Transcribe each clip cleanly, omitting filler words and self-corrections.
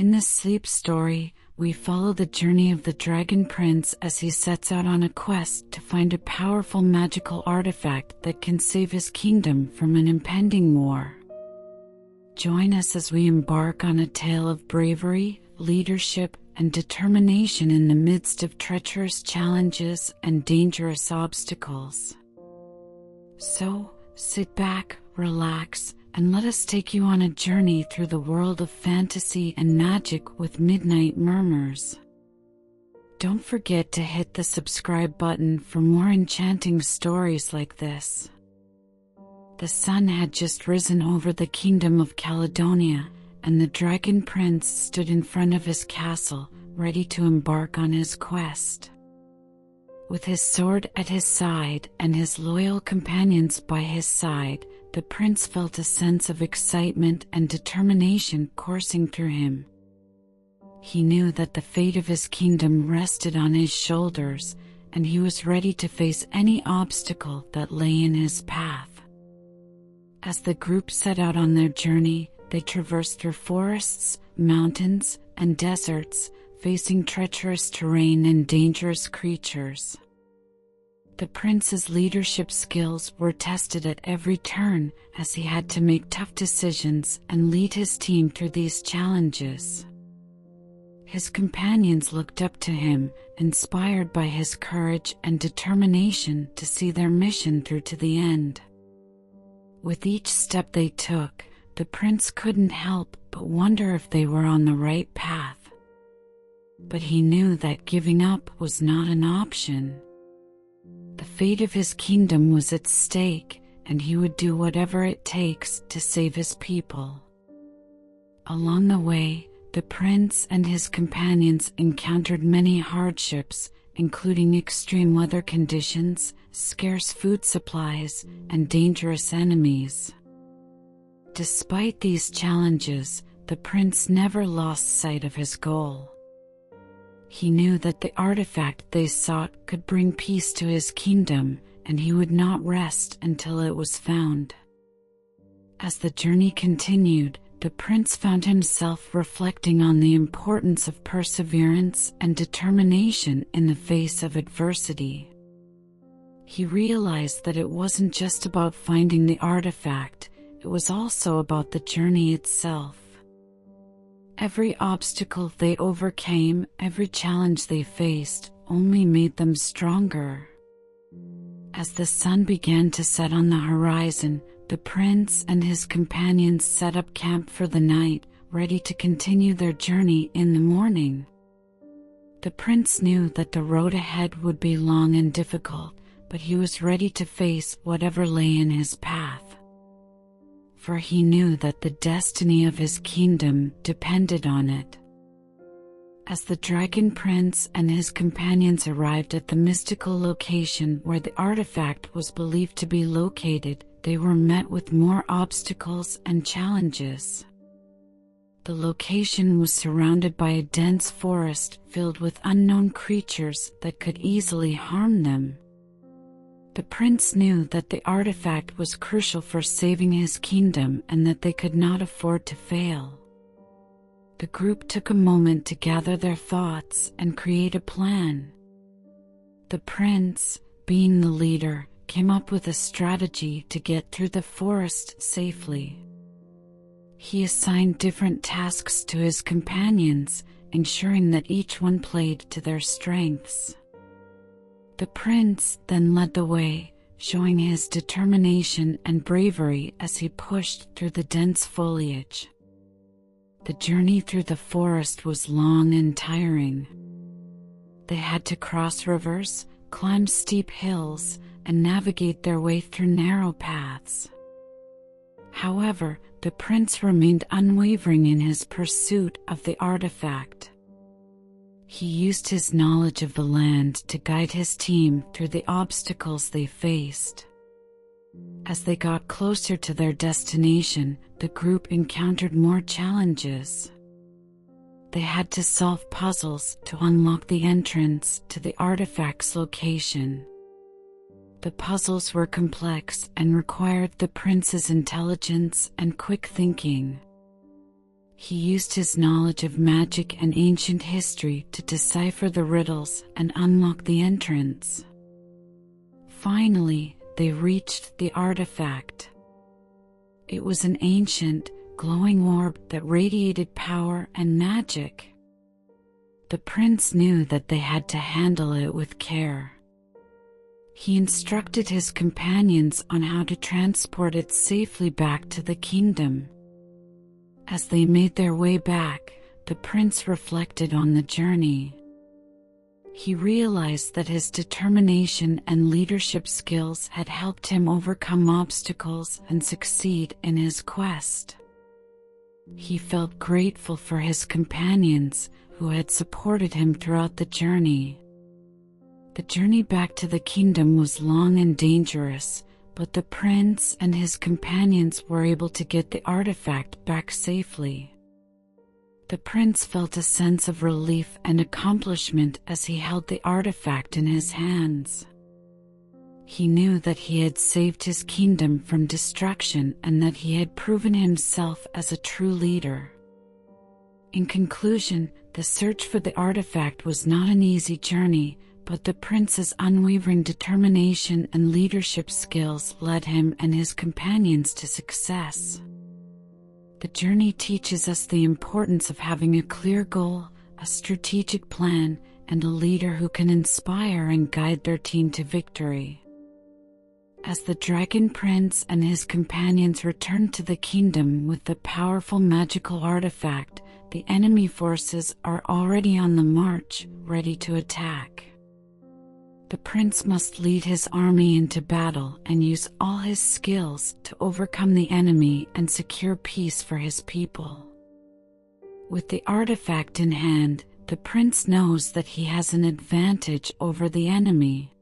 In this sleep story, we follow the journey of the Dragon Prince as he sets out on a quest to find a powerful magical artifact that can save his kingdom from an impending war. Join us as we embark on a tale of bravery, leadership, and determination in the midst of treacherous challenges and dangerous obstacles. So, sit back, relax, and let us take you on a journey through the world of fantasy and magic with Midnight Murmurs. Don't forget to hit the subscribe button for more enchanting stories like this. The sun had just risen over the kingdom of Caledonia, and the Dragon Prince stood in front of his castle, ready to embark on his quest. With his sword at his side and his loyal companions by his side, the prince felt a sense of excitement and determination coursing through him. He knew that the fate of his kingdom rested on his shoulders, and he was ready to face any obstacle that lay in his path. As the group set out on their journey, they traversed through forests, mountains, and deserts, facing treacherous terrain and dangerous creatures. The prince's leadership skills were tested at every turn as he had to make tough decisions and lead his team through these challenges. His companions looked up to him, inspired by his courage and determination to see their mission through to the end. With each step they took, the prince couldn't help but wonder if they were on the right path. But he knew that giving up was not an option. The fate of his kingdom was at stake, and he would do whatever it takes to save his people. Along the way, the prince and his companions encountered many hardships, including extreme weather conditions, scarce food supplies, and dangerous enemies. Despite these challenges, the prince never lost sight of his goal. He knew that the artifact they sought could bring peace to his kingdom, and he would not rest until it was found. As the journey continued, the prince found himself reflecting on the importance of perseverance and determination in the face of adversity. He realized that it wasn't just about finding the artifact, it was also about the journey itself. Every obstacle they overcame, every challenge they faced, only made them stronger. As the sun began to set on the horizon, the prince and his companions set up camp for the night, ready to continue their journey in the morning. The prince knew that the road ahead would be long and difficult, but he was ready to face whatever lay in his path. For he knew that the destiny of his kingdom depended on it. As the Dragon Prince and his companions arrived at the mystical location where the artifact was believed to be located, they were met with more obstacles and challenges. The location was surrounded by a dense forest filled with unknown creatures that could easily harm them. The prince knew that the artifact was crucial for saving his kingdom and that they could not afford to fail. The group took a moment to gather their thoughts and create a plan. The prince, being the leader, came up with a strategy to get through the forest safely. He assigned different tasks to his companions, ensuring that each one played to their strengths. The prince then led the way, showing his determination and bravery as he pushed through the dense foliage. The journey through the forest was long and tiring. They had to cross rivers, climb steep hills, and navigate their way through narrow paths. However, the prince remained unwavering in his pursuit of the artifact. He used his knowledge of the land to guide his team through the obstacles they faced. As they got closer to their destination, the group encountered more challenges. They had to solve puzzles to unlock the entrance to the artifact's location. The puzzles were complex and required the prince's intelligence and quick thinking. He used his knowledge of magic and ancient history to decipher the riddles and unlock the entrance. Finally, they reached the artifact. It was an ancient, glowing orb that radiated power and magic. The prince knew that they had to handle it with care. He instructed his companions on how to transport it safely back to the kingdom. As they made their way back, the prince reflected on the journey. He realized that his determination and leadership skills had helped him overcome obstacles and succeed in his quest. He felt grateful for his companions who had supported him throughout the journey. The journey back to the kingdom was long and dangerous, but the prince and his companions were able to get the artifact back safely. The prince felt a sense of relief and accomplishment as he held the artifact in his hands. He knew that he had saved his kingdom from destruction and that he had proven himself as a true leader. In conclusion, the search for the artifact was not an easy journey, but the prince's unwavering determination and leadership skills led him and his companions to success. The journey teaches us the importance of having a clear goal, a strategic plan, and a leader who can inspire and guide their team to victory. As the Dragon Prince and his companions returned to the kingdom with the powerful magical artifact, the enemy forces are already on the march, ready to attack. The prince must lead his army into battle and use all his skills to overcome the enemy and secure peace for his people. With the artifact in hand, the prince knows that he has an advantage over the enemy.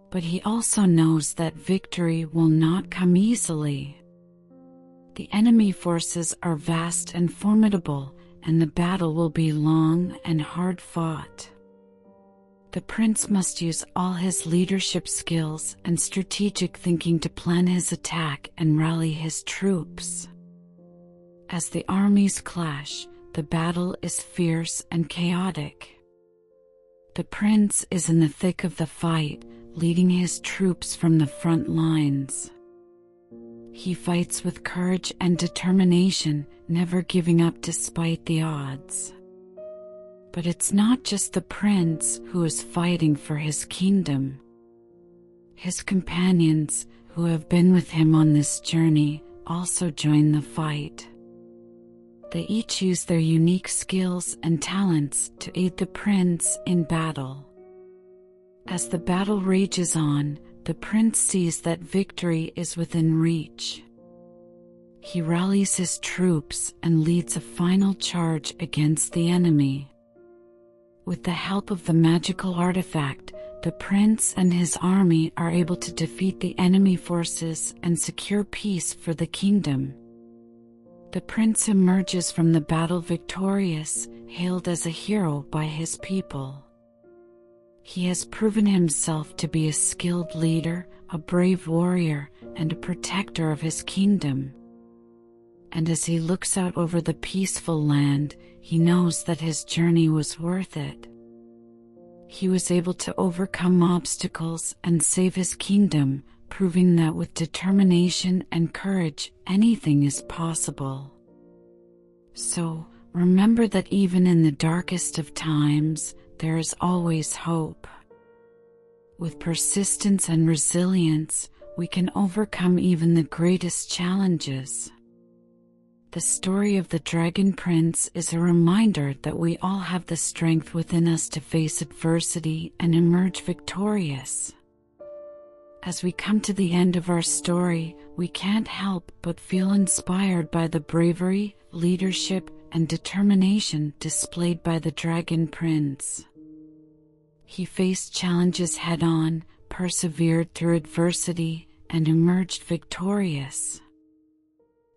But he also knows that victory will not come easily. The enemy forces are vast and formidable, and the battle will be long and hard fought. The prince must use all his leadership skills and strategic thinking to plan his attack and rally his troops. As the armies clash, the battle is fierce and chaotic. The prince is in the thick of the fight, leading his troops from the front lines. He fights with courage and determination, never giving up despite the odds. But it's not just the prince who is fighting for his kingdom. His companions, who have been with him on this journey, also join the fight. They each use their unique skills and talents to aid the prince in battle. As the battle rages on, the prince sees that victory is within reach. He rallies his troops and leads a final charge against the enemy. With the help of the magical artifact, the prince and his army are able to defeat the enemy forces and secure peace for the kingdom. The prince emerges from the battle victorious, hailed as a hero by his people. He has proven himself to be a skilled leader, a brave warrior, and a protector of his kingdom. And as he looks out over the peaceful land, he knows that his journey was worth it. He was able to overcome obstacles and save his kingdom, proving that with determination and courage, anything is possible. So, remember that even in the darkest of times, there is always hope. With persistence and resilience, we can overcome even the greatest challenges. The story of the Dragon Prince is a reminder that we all have the strength within us to face adversity and emerge victorious. As we come to the end of our story, we can't help but feel inspired by the bravery, leadership, and determination displayed by the Dragon Prince. He faced challenges head-on, persevered through adversity, and emerged victorious.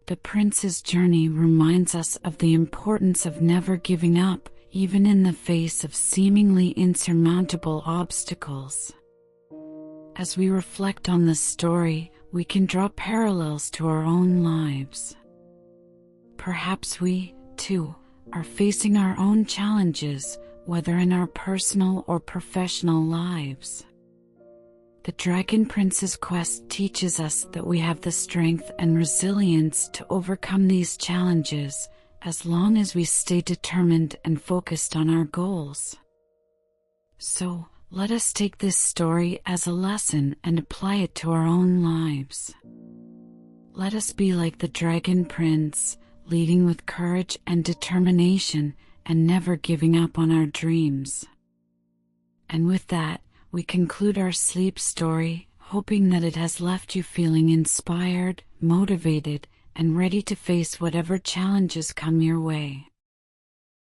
The prince's journey reminds us of the importance of never giving up, even in the face of seemingly insurmountable obstacles. As we reflect on this story, we can draw parallels to our own lives. Perhaps we, too, are facing our own challenges, whether in our personal or professional lives. The Dragon Prince's quest teaches us that we have the strength and resilience to overcome these challenges, as long as we stay determined and focused on our goals. So, let us take this story as a lesson and apply it to our own lives. Let us be like the Dragon Prince, leading with courage and determination, and never giving up on our dreams. And with that, we conclude our sleep story, hoping that it has left you feeling inspired, motivated, and ready to face whatever challenges come your way.